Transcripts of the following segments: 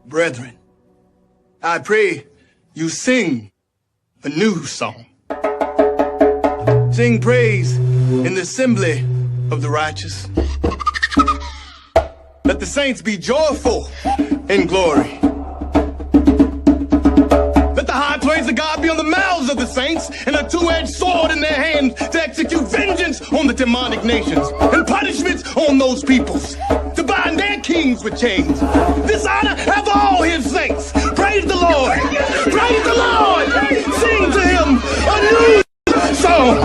Brethren, I pray you sing a new song. Sing praise in the assembly of the righteous. Let the saints be joyful in glory. Let the high praise of God be on the mouths of the saints and a two-edged sword in their hands to execute vengeance on the demonic nations and punishments on those peoples, to bind their kings with chains. This honor have all his saints. Praise the Lord. Praise the Lord. Sing to him a new song.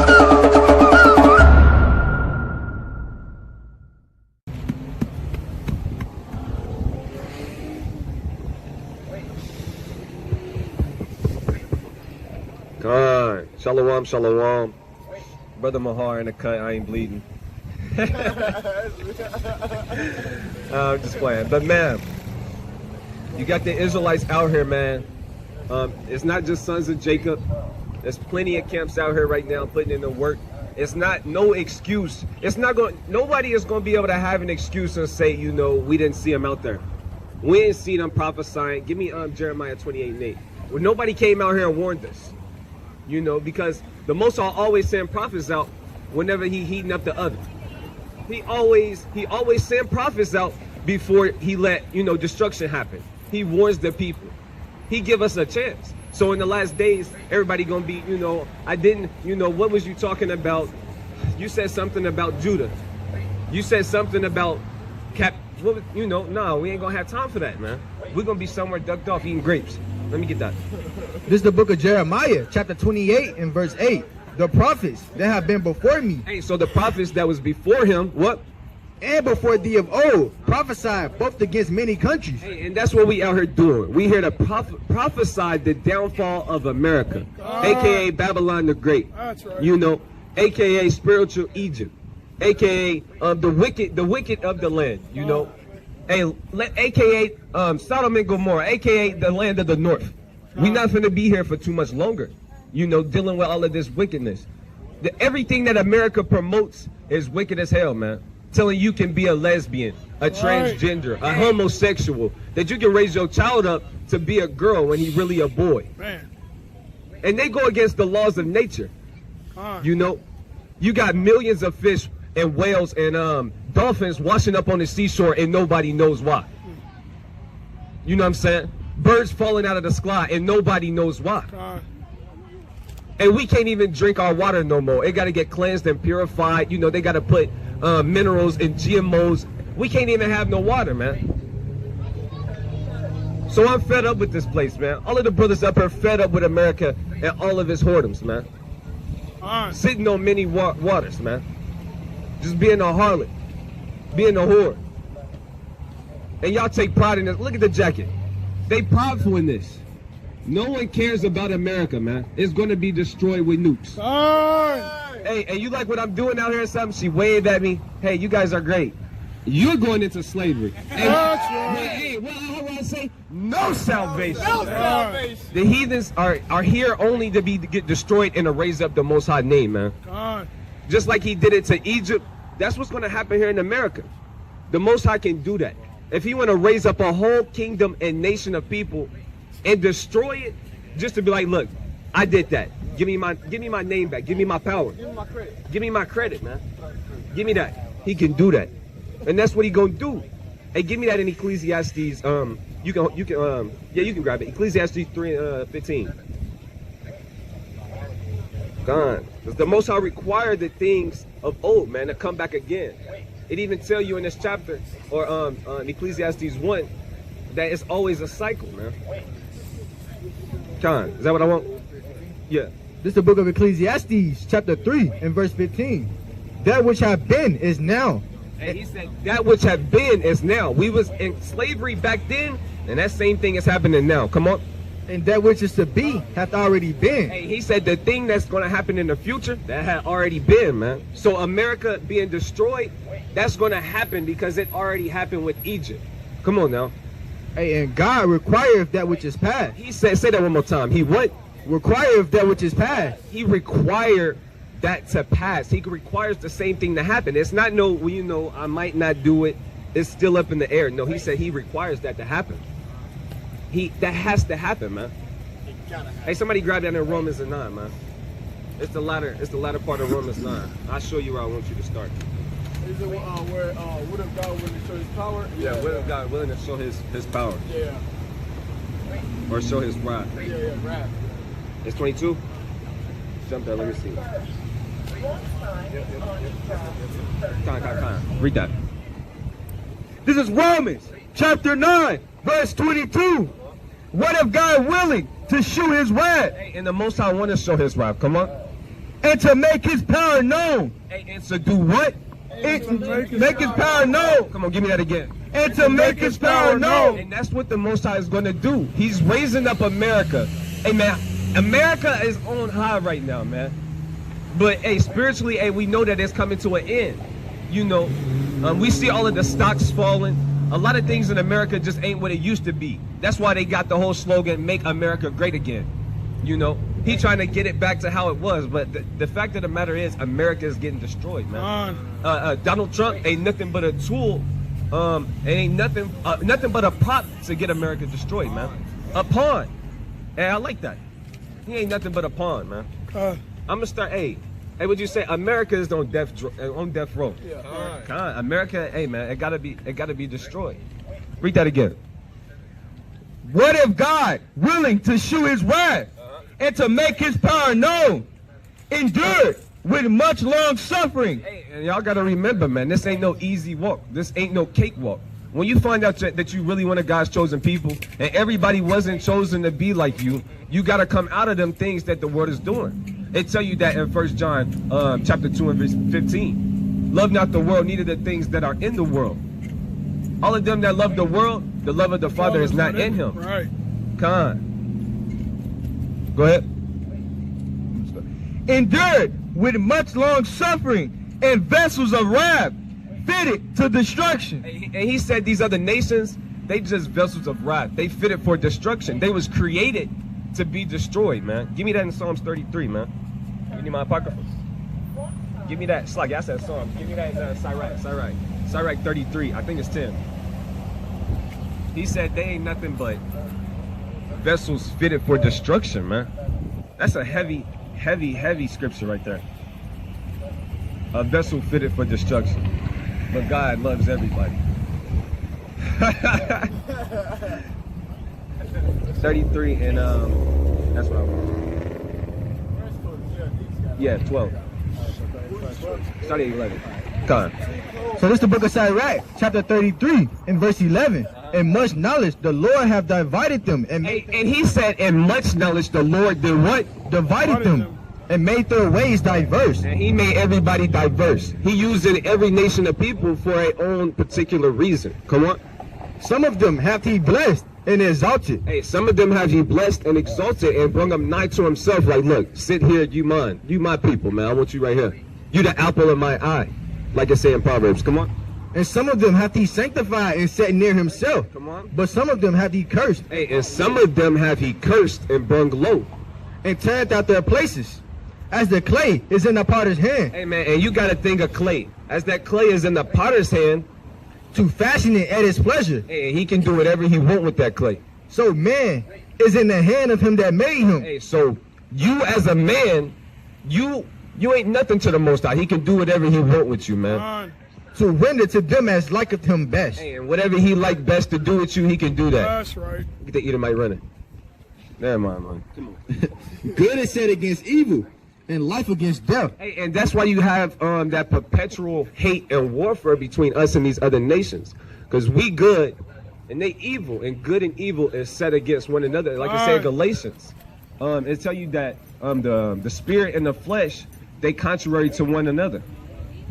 God, shalom, shalom. Brother Mahar in the cut, I ain't bleeding. I'm just playing. But man, you got the Israelites out here, man. It's not just sons of Jacob. There's plenty of camps out here right now putting in the work. It's not no excuse. It's not going. Nobody is going to be able to have an excuse and say, you know, we didn't see them out there. We didn't see them prophesying. Give me Jeremiah 28:8. Well, nobody came out here and warned us. You know, because the Most High always send prophets out whenever he heating up the oven. He always send prophets out before he let, you know, destruction happen. He warns the people. He give us a chance. So in the last days, everybody gonna be, you know, what was you talking about? You said something about Judah. You said something about no, we ain't gonna have time for that, man. We're gonna be somewhere ducked off eating grapes. Let me get that. This is the book of Jeremiah, chapter 28 and verse 8. The prophets that have been before me. Hey, so the prophets that was before him, what? And before thee of old, prophesied both against many countries. Hey, and that's what we out here doing. We here to prophesy the downfall of America, aka Babylon the Great. That's right. You know, aka spiritual Egypt, aka the wicked of the land. You know, aka Sodom and Gomorrah, aka the land of the north. We're not going to be here for too much longer, you know, dealing with all of this wickedness. Everything that America promotes is wicked as hell, man. Telling you can be a lesbian, a transgender, a homosexual, that you can raise your child up to be a girl when he's really a boy. Man. And they go against the laws of nature. You know, you got millions of fish and whales and dolphins washing up on the seashore and nobody knows why. You know what I'm saying? Birds falling out of the sky and nobody knows why. And we can't even drink our water no more. It got to get cleansed and purified. You know, they got to put minerals and GMOs. We can't even have no water, man. So I'm fed up with this place, man. All of the brothers up here fed up with America and all of its whoredoms, man. Sitting on many waters, man. Just being a harlot. Being a whore. And y'all take pride in this. Look at the jacket. They prideful in this. No one cares about America, man. It's going to be destroyed with nukes. Hey, and you like what I'm doing out here or something? She waved at me. Hey, you guys are great. You're going into slavery. Hey, what I say? No salvation. No salvation. The heathens are here only to get destroyed and to raise up the Most High name, man. Just like he did it to Egypt, that's what's going to happen here in America. The Most High can do that. If he want to raise up a whole kingdom and nation of people and destroy it, just to be like, look, I did that. Give me my name back. Give me my power. Give me my credit. Give me my credit, man. Give me that. He can do that, and that's what he gonna do. Hey, give me that in Ecclesiastes. You can grab it. Ecclesiastes 3:15. God, because the Most High required the things of old, man, to come back again. It even tell you in this chapter, or Ecclesiastes 1, that it's always a cycle, man. Con, is that what I want? Yeah. This is the book of Ecclesiastes, chapter 3, and verse 15. That which have been is now. And he said, that which have been is now. We was in slavery back then, and that same thing is happening now. Come on. And that which is to be hath already been. Hey, he said the thing that's going to happen in the future, that had already been, man. So America being destroyed, that's going to happen because it already happened with Egypt. Come on now. Hey, and God requireth that which is past. He said, say that one more time. He what? Requireth that which is past. He required that to pass. He requires the same thing to happen. It's not no, well, you know, I might not do it. It's still up in the air. No, he said he requires that to happen. that has to happen, man. Hey, somebody grab that in Romans 9, man. It's the latter part of Romans 9. I'll show you where I want you to start. Is it where would have God willing to show his power? Yeah, would have God willing to show his power? Yeah. Or show his wrath? Yeah, wrath. It's 22? Jump there, let me see. Come on. Read that. This is Romans chapter 9, verse 22. What if God willing to show his wrath? Hey, and the Most High want to show his wrath. Come on. And to make his power known. Hey, and to do what? And to make his power known. Come on, give me that again. And to make his power known. And that's what the Most High is going to do. He's raising up America. Hey, man, America is on high right now, man. But, hey, spiritually, hey, we know that it's coming to an end. You know, we see all of the stocks falling. A lot of things in America just ain't what it used to be. That's why they got the whole slogan, make America great again. You know, he trying to get it back to how it was. But the fact of the matter is, America is getting destroyed, man. Donald Trump ain't nothing but a tool. Ain't nothing but a prop to get America destroyed, man. A pawn. And I like that. He ain't nothing but a pawn, man. I'm gonna start. Hey, would you say America is on death row? Yeah. America, hey man, it gotta be destroyed. Read that again. What if God, willing to shew his wrath and to make his power known, endured with much long suffering? Hey, and y'all gotta remember, man, this ain't no easy walk. This ain't no cakewalk. When you find out that you really one of God's chosen people, and everybody wasn't chosen to be like you, you gotta come out of them things that the world is doing. It tell you that in 1 John chapter 2 and verse 15. Love not the world, neither the things that are in the world. All of them that love the world, the love of the Father is not in him. Right. Go ahead. Endured with much long suffering and vessels of wrath, fitted to destruction. And he said these other nations, they just vessels of wrath. They fitted for destruction. They was created to be destroyed, man. Give me that in Psalms 33, man. You need my apocryphal? Give me that. Slug, I said Psalms. Give me that in Sirach 33. I think it's 10. He said they ain't nothing but vessels fitted for destruction, man. That's a heavy scripture right there. A vessel fitted for destruction. But God loves everybody. 33 and that's what I want. Yeah, 12. Start at 11. Come on. So this is the book of Sirach, chapter 33, and verse 11. And much knowledge the Lord have divided them. And he said, and much knowledge the Lord did what? Divided them. And made their ways diverse. And he made everybody diverse. He used every nation of people for a own particular reason. Come on. Some of them hath he blessed and exalted. Hey, some of them have he blessed and exalted and brought them nigh to himself. Like, look, sit here, you mine. You my people, man. I want you right here. You the apple of my eye. Like it say in Proverbs. Come on. And some of them hath he sanctified and set near himself. Come on. But some of them hath he cursed. Hey, and some of them have he cursed and brung low. And turned out their places, as the clay is in the potter's hand. Hey, man, and you got to think of clay. As that clay is in the potter's hand, to fashion it at his pleasure. Hey, he can do whatever he want with that clay. So man is in the hand of him that made him. Hey, so you as a man, you ain't nothing to the Most High. He can do whatever he want with you, man. To render to them as liketh him best. Hey, and whatever he like best to do with you, he can do that. That's right. Get the Edomite running. Never mind, man. Come on. Good is set against evil, and life against death. Hey, and that's why you have that perpetual hate and warfare between us and these other nations. Because we good, and they evil, and good and evil is set against one another. Like I said in Galatians, it tell you that the spirit and the flesh, they contrary to one another.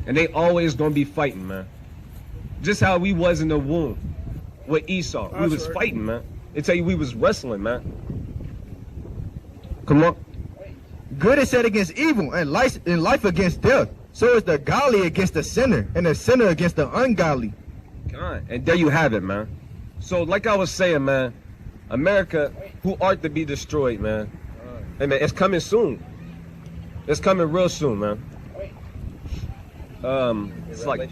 And they always gonna be fighting, man. Just how we was in the womb with Esau. We was fighting, man. It tell you we was wrestling, man. Come on. Good is set against evil, and life against death. So is the godly against the sinner, and the sinner against the ungodly. God, and there you have it, man. So like I was saying, man, America, who art to be destroyed, man. Hey, man, it's coming soon. It's coming real soon, man. It's like,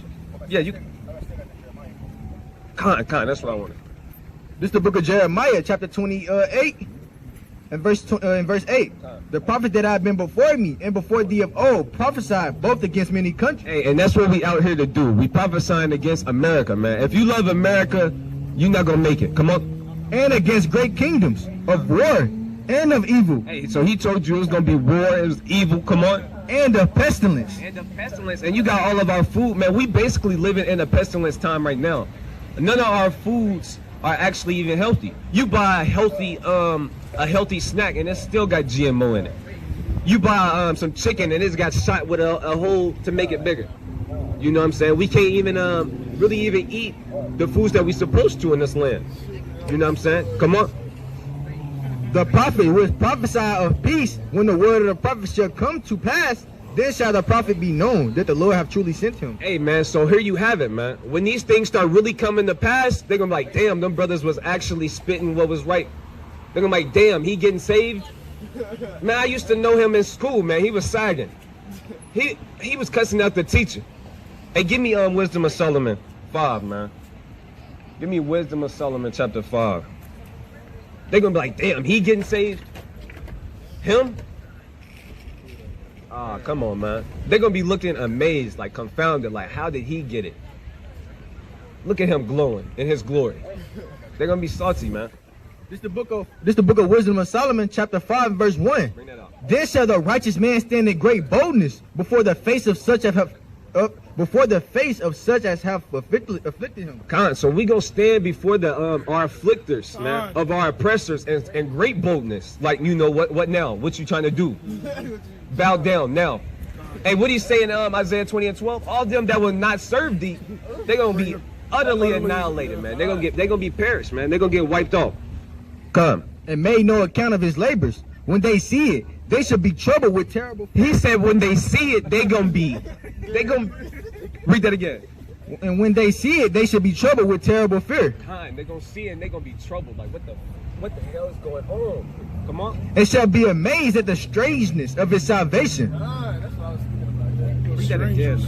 yeah, you. Con, that's what I wanted. This is the book of Jeremiah, chapter 28, and verse 8. The prophet that have been before me and before thee of old prophesied both against many countries. Hey, and that's what we out here to do. We prophesying against America, man. If you love America, you're not gonna make it. Come on. And against great kingdoms of war and of evil. Hey, so he told you it was gonna be war, it was evil. Come on. And of pestilence. And of pestilence. And you got all of our food, man. We basically living in a pestilence time right now. None of our foods are actually even healthy. You buy a healthy snack and it still got GMO in it. You buy some chicken and it's got shot with a hole to make it bigger. You know what I'm saying? We can't even really even eat the foods that we supposed to in this land. You know what I'm saying? Come on. The prophet was prophesied of peace. When the word of the prophet shall come to pass, then shall the prophet be known that the Lord have truly sent him. Hey, man, so here you have it, man. When these things start really coming to pass, they're going to be like, damn, them brothers was actually spitting what was right. They're going to be like, damn, he getting saved? Man, I used to know him in school, man. He was sagging. He was cussing out the teacher. Hey, give me Wisdom of Solomon 5, man. Give me Wisdom of Solomon chapter 5. They're going to be like, damn, he getting saved? Him? Ah, come on, man. They're going to be looking amazed, like confounded, like how did he get it? Look at him glowing in his glory. They're going to be salty, man. This is the book of Wisdom of Solomon, chapter 5, verse 1. Bring that up. Then shall the righteous man stand in great boldness before the face of such as have afflicted him. So we gonna stand before the our afflictors, man, of our oppressors, and great boldness. Like, you know what now? What you trying to do? Bow down now. Hey, what he's saying, Isaiah 20 and 12? All them that will not serve thee, they're gonna be utterly annihilated, man. They're gonna be perished, man. They're gonna get wiped off. Come. And made no account of his labors. When they see it, they should be troubled with terrible fear. He said when they see it, they gonna read that again. And when they see it, they should be troubled with terrible fear. They're gonna see it and they're gonna be troubled. Like, what the hell is going on? Come on. And shall be amazed at the strangeness of his salvation. That's what I was thinking about. Read that again.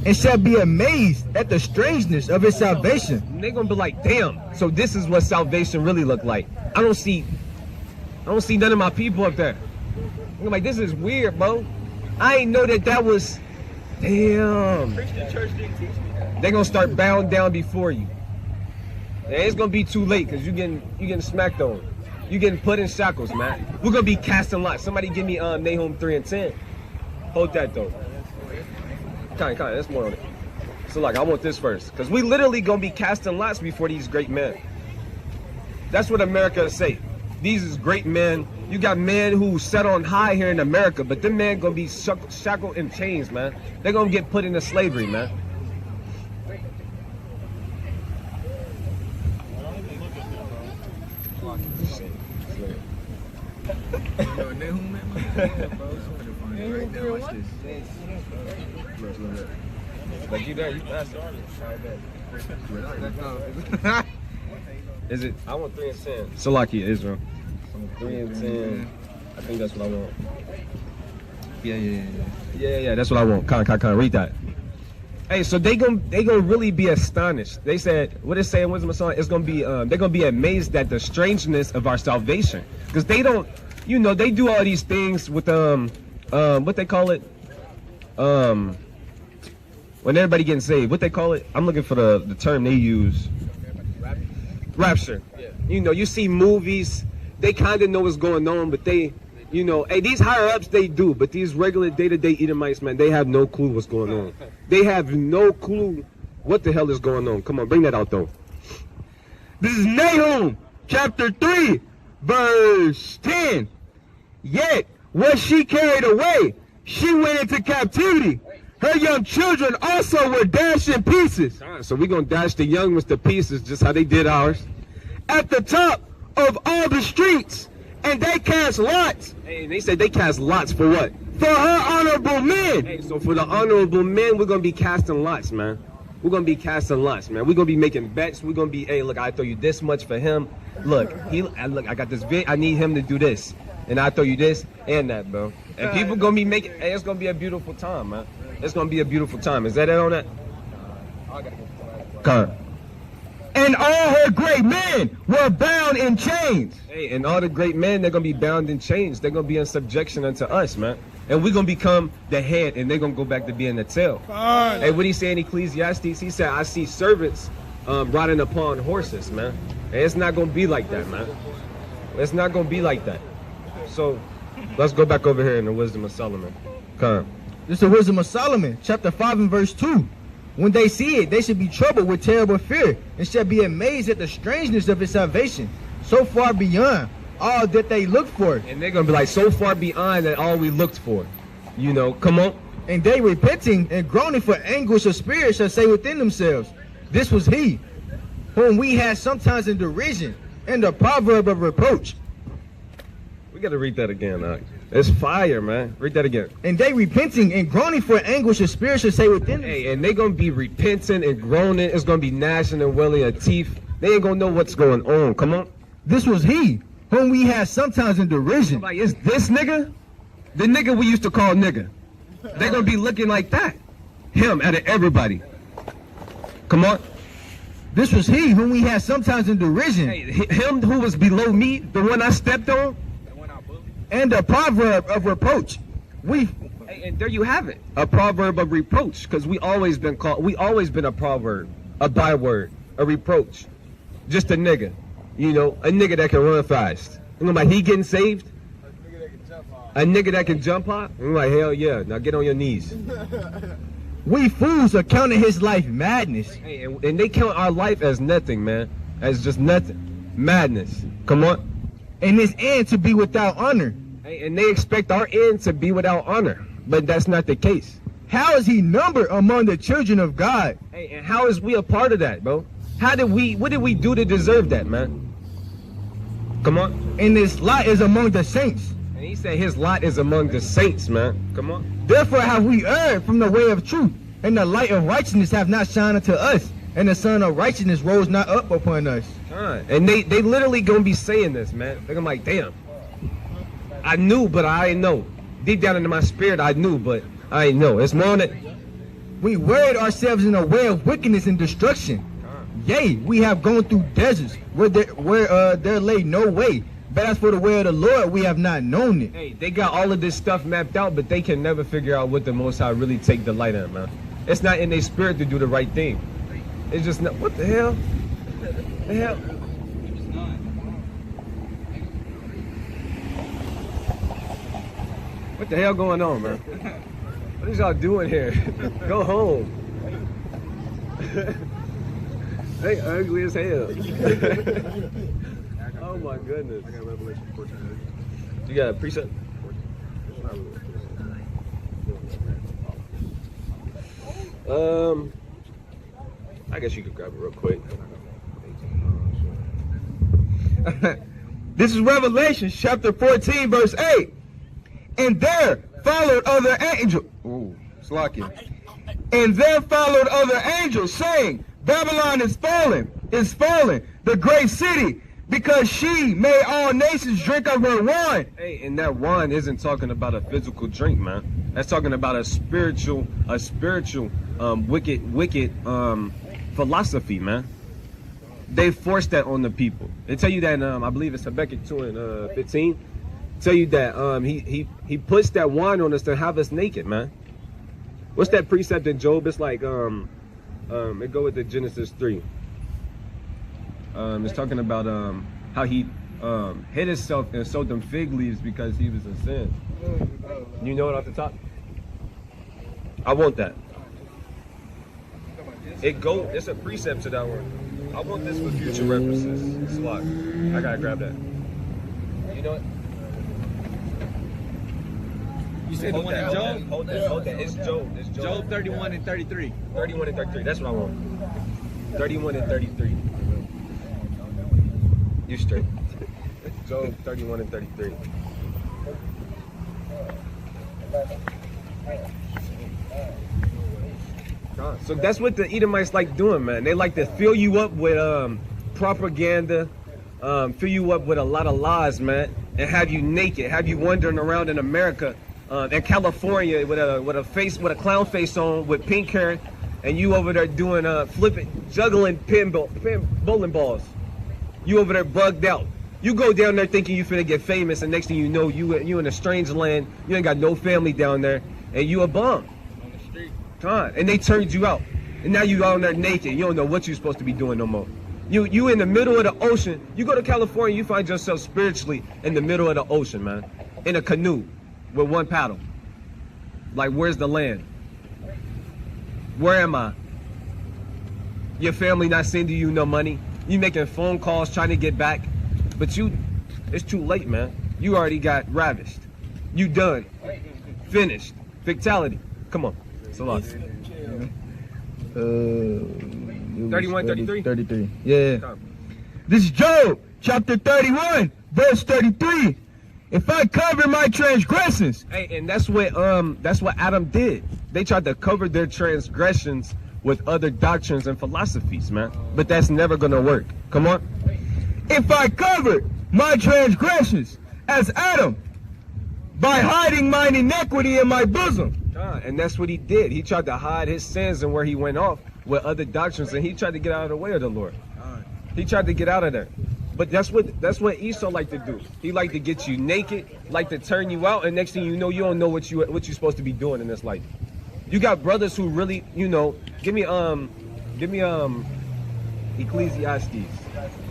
And shall be amazed at the strangeness of his salvation. They're gonna be like, damn, so this is what salvation really look like. I don't see none of my people up there. I'm like, this is weird, bro. I ain't know that was, damn. Christian church didn't teach me that. They're gonna start bowing down before you. And it's gonna be too late because you getting smacked on. You getting put in shackles, man. We're gonna be casting lots. Somebody give me Nahum 3 and 10. Hold that though. Kind, that's more on it. So like, I want this first, because we literally gonna be casting lots before these great men. That's what America say. These is great men. You got men who set on high here in America, but them men gonna be shackled in chains, man. They're gonna get put into slavery, man. Like, you there, you faster. Is it? I want 3 and 10. Salakia, Israel. 3 and 10. I think that's what I want. Yeah. That's what I want. Con. Read that. Hey, so they gonna really be astonished. They said, what it's saying, Wisdom of Solomon, it's gonna be they're gonna be amazed at the strangeness of our salvation, because they don't, you know, they do all these things with what they call it, when everybody getting saved, what they call it? I'm looking for the term they use. Rapture. Yeah. You know, you see movies, they kind of know what's going on, but they, you know, hey, these higher ups, they do, but these regular day-to-day Edomites, man, they have no clue what's going on. They have no clue what the hell is going on. Come on, bring that out though. This is Nahum chapter 3 verse 10. Yet was she carried away, she went into captivity. Her young children also were dashed in pieces. So we're going to dash the young ones to pieces, just how they did ours. At the top of all the streets, and they cast lots. Hey, they said they cast lots for what? For her honorable men. Hey, so for the honorable men, we're going to be casting lots, man. We're going to be casting lots, man. We're going to be making bets. We're going to be, hey, look, I throw you this much for him. Look, I got this vid. I need him to do this. And I throw you this and that, bro. And people going to be making, hey, it's going to be a beautiful time, man. It's going to be a beautiful time. Is that it on that? Come. And all her great men were bound in chains. Hey, and all the great men, they're going to be bound in chains. They're going to be in subjection unto us, man. And we're going to become the head, and they're going to go back to being the tail. Hey, what he say in Ecclesiastes? He said, I see servants riding upon horses, man. And it's not going to be like that, man. It's not going to be like that. So let's go back over here in the wisdom of Solomon. Come. This is the wisdom of Solomon, chapter 5 and verse 2. When they see it, they should be troubled with terrible fear, and shall be amazed at the strangeness of his salvation, so far beyond all that they looked for. And they're going to be like, so far beyond that all we looked for. You know, come on. And they repenting and groaning for anguish of spirit shall say within themselves, this was he, whom we had sometimes in derision, and the proverb of reproach. We got to read that again, It's fire, man. Read that again. And they repenting and groaning for anguish of spirit shall say within them. Hey, and they going to be repenting and groaning. It's going to be gnashing and welling of teeth. They ain't going to know what's going on. Come on. This was he, whom we had sometimes in derision. Like, is this nigga? The nigga we used to call nigga. They're going to be looking like that. Him out of everybody. Come on. This was he, whom we had sometimes in derision. Hey, him who was below me, the one I stepped on. And a proverb of reproach. Hey, and there you have it. A proverb of reproach. Because we always been a proverb, a byword, a reproach. Just a nigga. You know, a nigga that can run fast. You know, like he getting saved? A nigga that can jump high? I'm like, hell yeah. Now get on your knees. We fools are counting his life madness. Hey, and they count our life as nothing, man. As just nothing. Madness. Come on. And his end to be without honor. Hey, and they expect our end to be without honor. But that's not the case. How is he numbered among the children of God? Hey, and how is we a part of that, bro? What did we do to deserve that, man? Come on. And his lot is among the saints. And he said his lot is among the saints, man. Come on. Therefore have we erred from the way of truth, and the light of righteousness have not shined unto us, and the sun of righteousness rose not up upon us. And they literally gonna be saying this, man. They're gonna be like, damn. I knew, but I didn't know. Deep down into my spirit, I knew, but I didn't know. It's more on it. We worried ourselves in a way of wickedness and destruction. Yea, we have gone through deserts where there lay no way. But as for the way of the Lord, we have not known it. Hey, they got all of this stuff mapped out, but they can never figure out what the Most High really take delight in, man. It's not in their spirit to do the right thing. It's just not. What the hell? The hell? What the hell going on, man? What is y'all doing here? Go home. They ugly as hell. Oh my goodness. I got Revelation 14. You got a precept? I guess you could grab it real quick. This is Revelation chapter 14 verse 8. And there followed other angels. Ooh, slacking. And there followed other angels saying, Babylon is fallen, the great city, because she made all nations drink of her wine. Hey, and that wine isn't talking about a physical drink, man. That's talking about a spiritual, wicked philosophy, man. They forced that on the people. They tell you that, I believe it's Habakkuk 2 and 15. Tell you that he puts that wine on us to have us naked, man. What's that precept in Job? It's like it go with the Genesis 3. It's talking about how he hid himself and sowed them fig leaves because he was in sin. You know it off the top? I want that. It's a precept to that one. I want this for future references. It's locked. I gotta grab that. You know what? You said the one in Job? Hold that. It's Job. Job 31 and 33. 31 and 33. That's what I want. 31 and 33. You straight. Job 31 and 33. So that's what the Edomites like doing, man. They like to fill you up with propaganda, fill you up with a lot of lies, man, and have you naked, have you wandering around in America, in California with a clown face on, with pink hair, and you over there doing flipping, juggling bowling balls. You over there bugged out. You go down there thinking you finna get famous, and next thing you know, you in a strange land. You ain't got no family down there, and you a bum. On the street. And they turned you out, and now you out there naked. You don't know what you're supposed to be doing no more. You in the middle of the ocean. You go to California, you find yourself spiritually in the middle of the ocean, man, in a canoe with one paddle. Like, where's the land? Where am I? Your family not sending you no money. You making phone calls trying to get back, but it's too late, man. You already got ravished. You done. Finished. Fatality. Come on. It's a lot. 31, 33? 33. Yeah. This is Job, chapter 31, verse 33. If I cover my transgressions. Hey, and that's what Adam did. They tried to cover their transgressions with other doctrines and philosophies, man. But that's never gonna work. Come on. If I cover my transgressions as Adam by hiding mine iniquity in my bosom. And that's what he did. He tried to hide his sins and where he went off with other doctrines, and he tried to get out of the way of the Lord. He tried to get out of there. But that's what Esau liked to do. He liked to get you naked, like to turn you out, and next thing you don't know what you're supposed to be doing in this life. You got brothers who really, give me Ecclesiastes.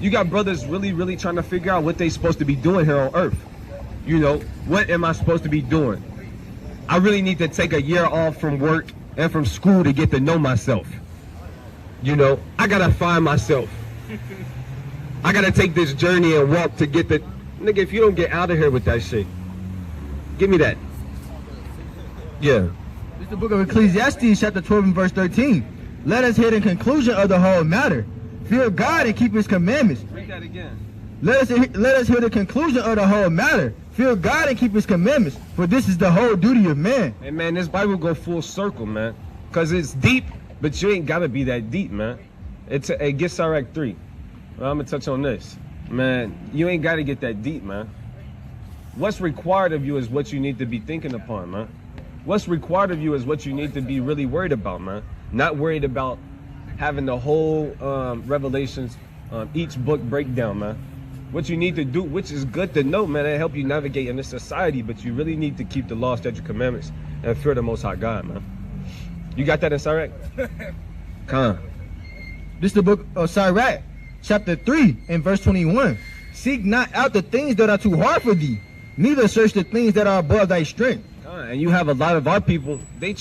You got brothers really trying to figure out what they supposed to be doing here on earth. What am I supposed to be doing? I really need to take a year off from work and from school to get to know myself. I gotta find myself. I gotta take this journey and walk to get the... Nigga, if you don't get out of here with that shit, give me that. Yeah. This is the book of Ecclesiastes, chapter 12 and verse 13. Let us hear the conclusion of the whole matter. Fear God and keep his commandments. Read that again. Let us hear the conclusion of the whole matter. Fear God and keep his commandments, for this is the whole duty of man. Hey, man, this Bible go full circle, man. Because it's deep, but you ain't got to be that deep, man. Get Sirach 3. Well, I'm going to touch on this. Man, you ain't got to get that deep, man. What's required of you is what you need to be thinking upon, man. What's required of you is what you need to be really worried about, man. Not worried about having the whole Revelations, each book breakdown, man. What you need to do, which is good to know, man, and help you navigate in this society, but you really need to keep the law, statute, commandments, and fear the Most High God, man. You got that in Sirach? Come. This is the book of Sirach, chapter 3 and verse 21. Seek not out the things that are too hard for thee, neither search the things that are above thy strength. And you have a lot of our people, they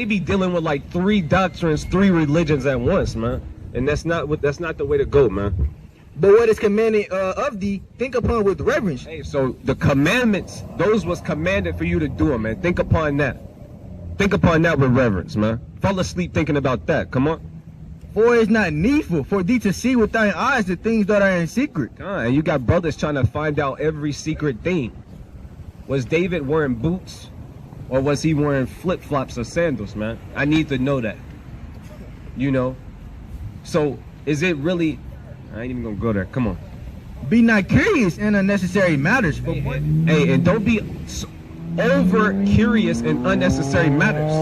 be dealing with like 3 doctrines, 3 religions at once, man. And that's not the way to go, man. But what is commanded of thee, think upon with reverence. Hey, so the commandments, those was commanded for you to do them, man. Think upon that. Think upon that with reverence, man. Fall asleep thinking about that. Come on. For it is not needful for thee to see with thine eyes the things that are in secret. And you got brothers trying to find out every secret thing. Was David wearing boots? Or was he wearing flip-flops or sandals, man? I need to know that. So, is it really... I ain't even gonna go there. Come on. Be not curious in unnecessary matters. Hey, and don't be over curious in unnecessary matters.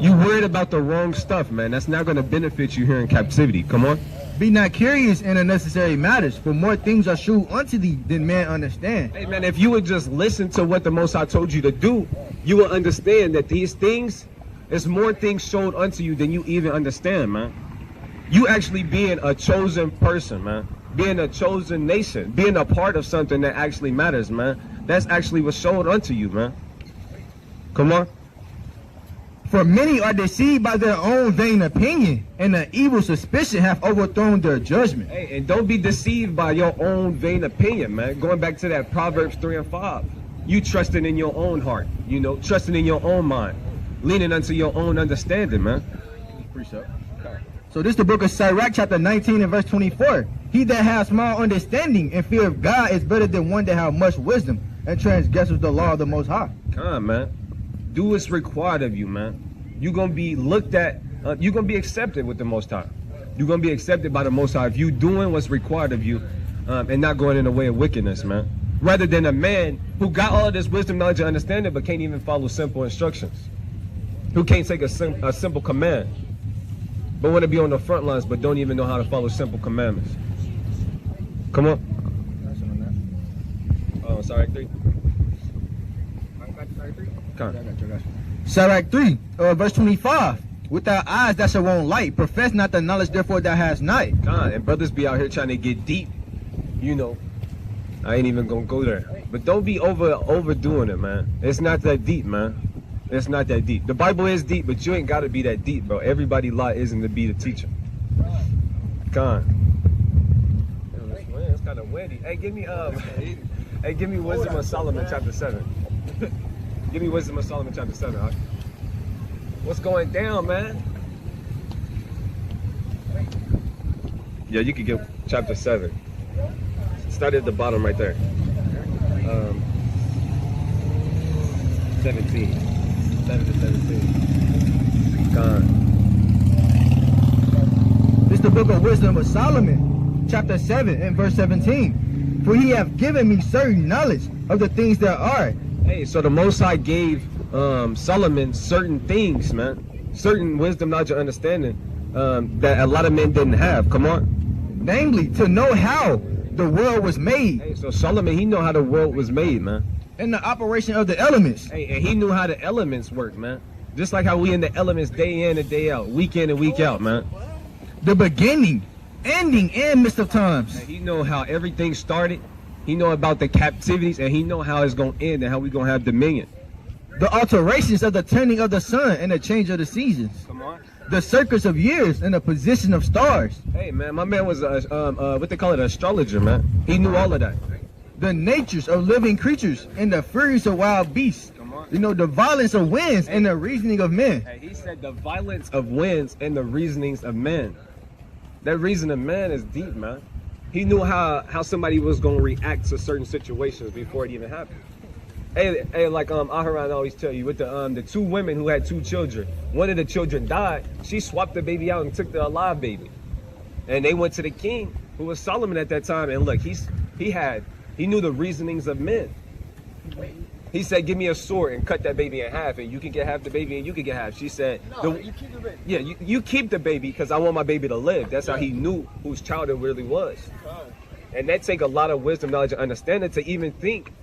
You worried about the wrong stuff, man. That's not gonna benefit you here in captivity. Come on. Be not curious in unnecessary matters, for more things are shewed unto thee than man understand. Hey, man, if you would just listen to what the Most High told you to do, you will understand that these things, there's more things showed unto you than you even understand, man. You actually being a chosen person, man. Being a chosen nation. Being a part of something that actually matters, man. That's actually what's showed unto you, man. Come on. For many are deceived by their own vain opinion, and an evil suspicion hath overthrown their judgment. Hey, and don't be deceived by your own vain opinion, man. Going back to that Proverbs 3 and 5. You trusting in your own heart, trusting in your own mind. Leaning unto your own understanding, man. Precept. So this is the book of Sirach, chapter 19 and verse 24. He that has small understanding and fear of God is better than one that have much wisdom and transgresses the law of the Most High. Come on, man. Do what's required of you, man. You're going to be looked at. You're going to be accepted with the Most High. You're going to be accepted by the Most High if you doing what's required of you and not going in the way of wickedness, man. Rather than a man who got all of this wisdom, knowledge, and understanding but can't even follow simple instructions. Who can't take a simple command. but want to be on the front lines, but don't even know how to follow simple commandments. Come on. Oh, sorry, 3. Come on. Sirach 3, verse 25. Without eyes that shall want light, profess not the knowledge, therefore thou hast night. God, and brothers be out here trying to get deep. You know, I ain't even gonna go there. But don't be overdoing it, man. It's not that deep, man. It's not that deep. The Bible is deep, but you ain't gotta be that deep, bro. Everybody lot isn't to be the teacher. God. It's kind of windy. Hey, give me Wisdom of Solomon chapter 7. Give me Wisdom of Solomon chapter 7. Huh? What's going down, man? Yeah, you could get chapter 7. Start at the bottom right there. 17. 7 to 17. Gone. This is the book of Wisdom of Solomon, chapter 7 and verse 17. For he hath given me certain knowledge of the things that are. Hey, so the Most High gave Solomon certain things, man. Certain wisdom, knowledge, and understanding that a lot of men didn't have. Come on. Namely, to know how the world was made. Hey, so Solomon, he know how the world was made, man. And the operation of the elements. Hey, and he knew how the elements work, man. Just like how we in the elements day in and day out, week in and week out, man. The beginning, ending, and midst of times. And he know how everything started. He know about the captivities, and he know how it's going to end and how we going to have dominion. The alterations of the turning of the sun and the change of the seasons. Come on. The circuits of years and the position of stars. Hey, man, my man was what they call it, an astrologer, man. He knew all of that. The natures of living creatures and the furies of wild beasts. Come on. You know, the violence of winds and the reasoning of men. Hey, he said the violence of winds and the reasonings of men. That reason of man is deep, man. He knew how somebody was going to react to certain situations before it even happened. Hey, like Aharon always tell you, with the 2 women who had 2 children, one of the children died. She swapped the baby out and took the alive baby, and they went to the king, who was Solomon at that time. And look, he knew the reasonings of men. He said, "Give me a sword and cut that baby in half, and you can get half the baby, and you can get half." She said, "No, you keep the baby." Yeah, you keep the baby because I want my baby to live. That's how he knew whose child it really was. And that take a lot of wisdom, knowledge, and understanding to even think.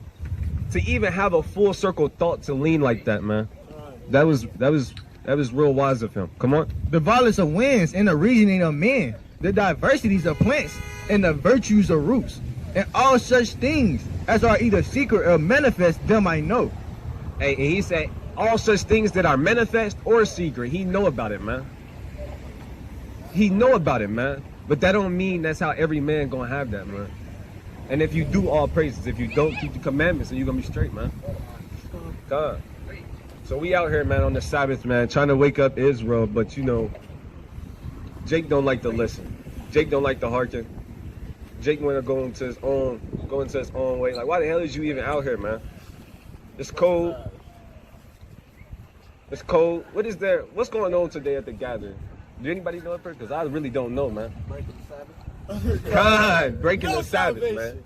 To even have a full circle thought to lean like that, man. That was real wise of him. Come on. The violence of winds and the reasoning of men. The diversities of plants and the virtues of roots. And all such things as are either secret or manifest, them I know. Hey, and he said, all such things that are manifest or secret, he know about it, man. He know about it, man. But that don't mean that's how every man gonna have that, man. And if you do all praises, if you don't keep the commandments, then you're going to be straight, man. God. So we out here, man, on the Sabbath, man, trying to wake up Israel. But, you know, Jake don't like to listen. Jake don't like to hearken. Jake want to go into his own way. Like, why the hell is you even out here, man? It's cold. It's cold. What's going on today at the gathering? Do anybody know it? Because I really don't know, man. God, breaking the Sabbath, man.